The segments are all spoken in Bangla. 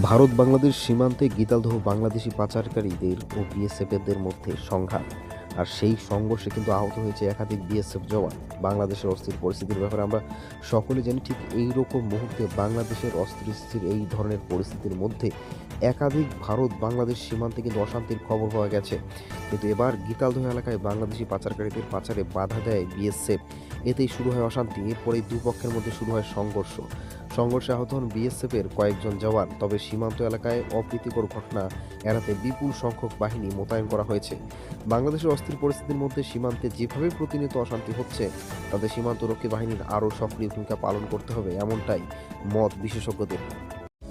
ভারত বাংলাদেশ সীমান্তে গিতালদহ বাংলাদেশি পাচারকারীদের ও বিএসএফের মধ্যে সংঘাত। আর সেই সংঘর্ষে কিন্তু আহত হয়েছে একাধিক বিএসএফ জওয়ান। বাংলাদেশের অস্থির পরিস্থিতির ব্যাপারে আমরা সকলে জানি। ঠিক এই রকম মুহূর্তে বাংলাদেশের অস্থির এই ধরনের পরিস্থিতির মধ্যে একাধিক ভারত বাংলাদেশ সীমান্তে কিন্তু অশান্তির খবর পাওয়া গেছে। কিন্তু এবার গিতালদহ এলাকায় বাংলাদেশি পাচারকারীদের পাচারে বাধা দেয় বিএসএফ। এতেই শুরু হয় অশান্তি। এরপরেই দুপক্ষের মধ্যে শুরু হয় সংঘর্ষে আহত হন বিএসএফের কয়েকজন জওয়ান। তবে সীমান্ত এলাকায় অপ্রীতিকর ঘটনা এড়াতে বিপুল সংখ্যক বাহিনী মোতায়েন করা হয়েছে। বাংলাদেশের অস্থির পরিস্থিতির মধ্যে সীমান্তে যেভাবে প্রতিনিয়ত অশান্তি হচ্ছে, তাতে সীমান্তরক্ষী বাহিনীর আরও সক্রিয় ভূমিকা পালন করতে হবে, এমনটাই মত বিশেষজ্ঞদের।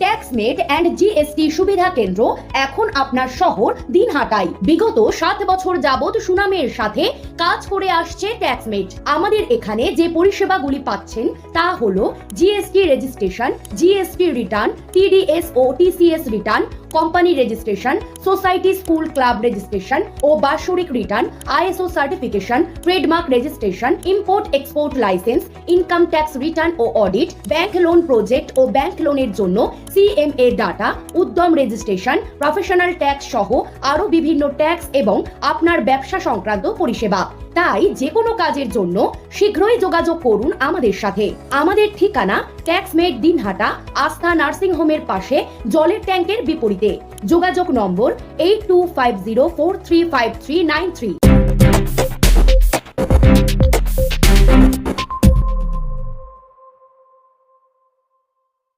ট্যাক্সমেট অ্যান্ড জিএসটি সুবিধা কেন্দ্র এখন আপনার শহর দিনহাটায়। বিগত 7 বছর যাবৎ সুনামের সাথে কাজ করে আসছে ট্যাক্সমেট। আমাদের এখানে যে পরিষেবাগুলি পাচ্ছেন তা হলো GST registration, GST return, TDS ও TCS return, company registration, society school club registration ও বাৎসরিক return, ISO certification, trademark registration, import export licence, income tax return ও অডিট, ব্যাংক লোন প্রজেক্ট ও ব্যাংক লোনের জন্য CMA data, Udyam registration, professional tax সহ আরো বিভিন্ন ট্যাক্স এবং আপনার ব্যবসা সংক্রান্ত পরিষেবা। তাই যে কোনো কাজের জন্য শীঘ্রই যোগাযোগ করুন আমাদের সাথে। আমাদের ঠিকানা ট্যাক্সমেট দিনহাটা, আস্থা নার্সিং হোমের পাশে, জলের ট্যাঙ্কের বিপরীতে। যোগাযোগ নম্বর 8250435393।